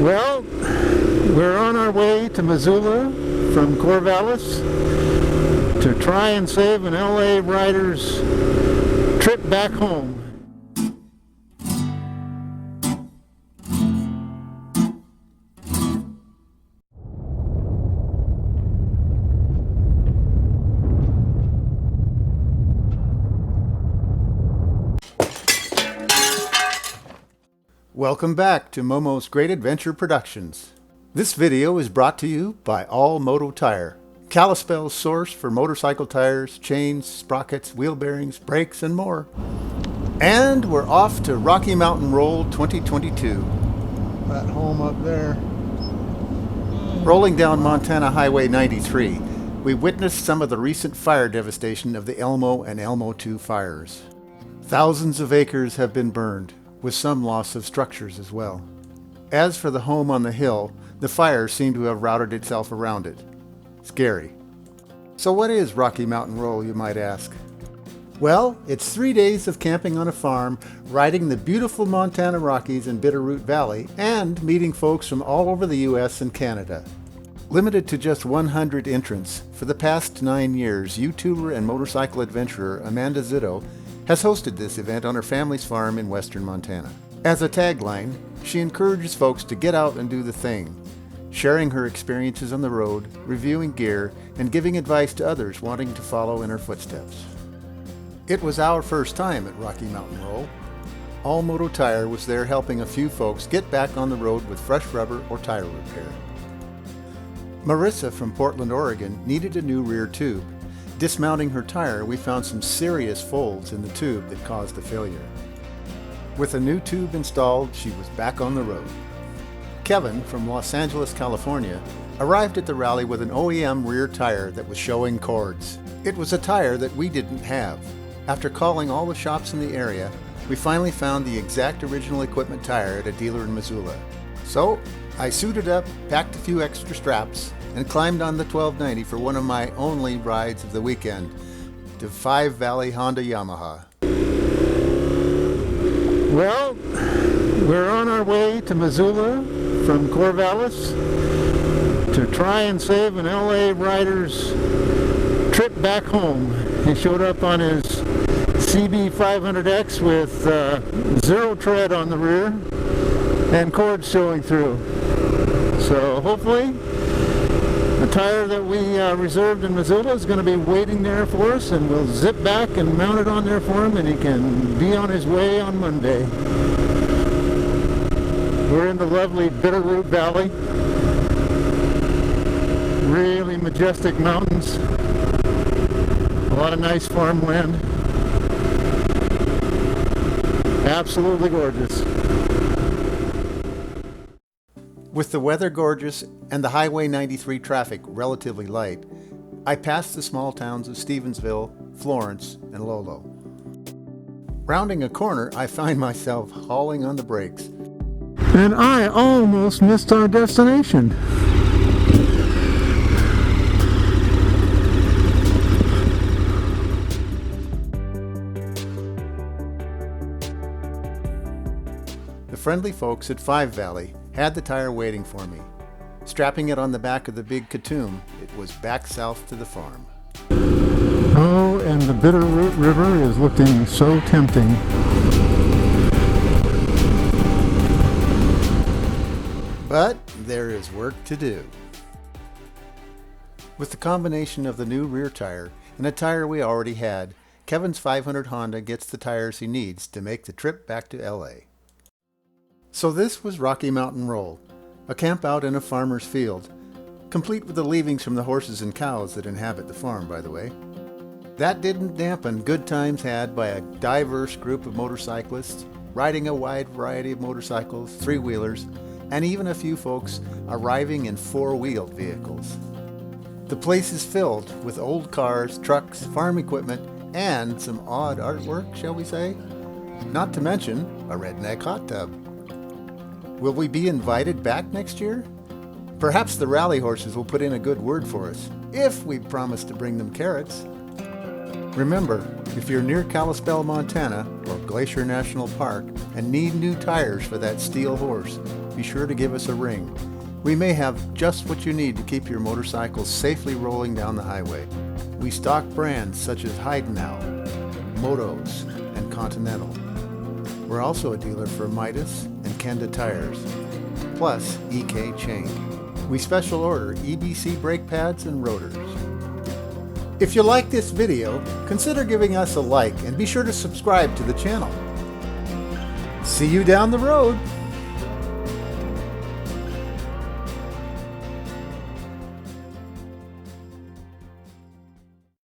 Well, we're on our way to Missoula from Corvallis to try and save an LA rider's trip back home. Welcome back to Momo's Great Adventure Productions. This video is brought to you by All Moto Tire, Kalispell's source for motorcycle tires, chains, sprockets, wheel bearings, brakes, and more. And we're off to Rocky Mountain Roll 2022. That home up there. Rolling down Montana Highway 93, we witnessed some of the recent fire devastation of the Elmo and Elmo 2 fires. Thousands of acres have been burned, with some loss of structures as well. As for the home on the hill, the fire seemed to have routed itself around it. Scary. So what is Rocky Mountain Roll, you might ask? Well, it's 3 days of camping on a farm, riding the beautiful Montana Rockies and Bitterroot Valley, and meeting folks from all over the US and Canada. Limited to just 100 entrants, for the past 9 years, YouTuber and motorcycle adventurer Amanda Zitto has hosted this event on her family's farm in western Montana. As a tagline, she encourages folks to get out and do the thing, sharing her experiences on the road, reviewing gear, and giving advice to others wanting to follow in her footsteps. It was our first time at Rocky Mountain Roll. All Moto Tire was there helping a few folks get back on the road with fresh rubber or tire repair. Marissa from Portland, Oregon needed a new rear tube. Dismounting her tire, we found some serious folds in the tube that caused the failure. With a new tube installed, she was back on the road. Kevin from Los Angeles, California, arrived at the rally with an OEM rear tire that was showing cords. It was a tire that we didn't have. After calling all the shops in the area, we finally found the exact original equipment tire at a dealer in Missoula. So, I suited up, packed a few extra straps, and climbed on the 1290 for one of my only rides of the weekend, to Five Valley Honda Yamaha. Well, we're on our way to Missoula from Corvallis to try and save an LA rider's trip back home. He showed up on his CB500X with zero tread on the rear and cords showing through. So hopefully the tire that we reserved in Missoula is going to be waiting there for us, and we'll zip back and mount it on there for him, and he can be on his way on Monday. We're in the lovely Bitterroot Valley. Really majestic mountains. A lot of nice farmland. Absolutely gorgeous. With the weather gorgeous and the Highway 93 traffic relatively light, I passed the small towns of Stevensville, Florence, and Lolo. Rounding a corner, I find myself hauling on the brakes. And I almost missed our destination. The friendly folks at Five Valley had the tire waiting for me. Strapping it on the back of the big Katoom, it was back south to the farm. Oh, and the Bitterroot River is looking so tempting. But there is work to do. With the combination of the new rear tire and a tire we already had, Kevin's 500 Honda gets the tires he needs to make the trip back to LA. So this was Rocky Mountain Roll, a camp out in a farmer's field, complete with the leavings from the horses and cows that inhabit the farm, by the way. That didn't dampen good times had by a diverse group of motorcyclists, riding a wide variety of motorcycles, three-wheelers, and even a few folks arriving in four-wheeled vehicles. The place is filled with old cars, trucks, farm equipment, and some odd artwork, shall we say? Not to mention a redneck hot tub. Will we be invited back next year? Perhaps the rally horses will put in a good word for us, if we promise to bring them carrots. Remember, if you're near Kalispell, Montana, or Glacier National Park, and need new tires for that steel horse, be sure to give us a ring. We may have just what you need to keep your motorcycle safely rolling down the highway. We stock brands such as Heidenau, Motos, and Continental. We're also a dealer for Midas and Kenda tires, plus EK chain. We special order EBC brake pads and rotors. If you like this video, consider giving us a like and be sure to subscribe to the channel. See you down the road!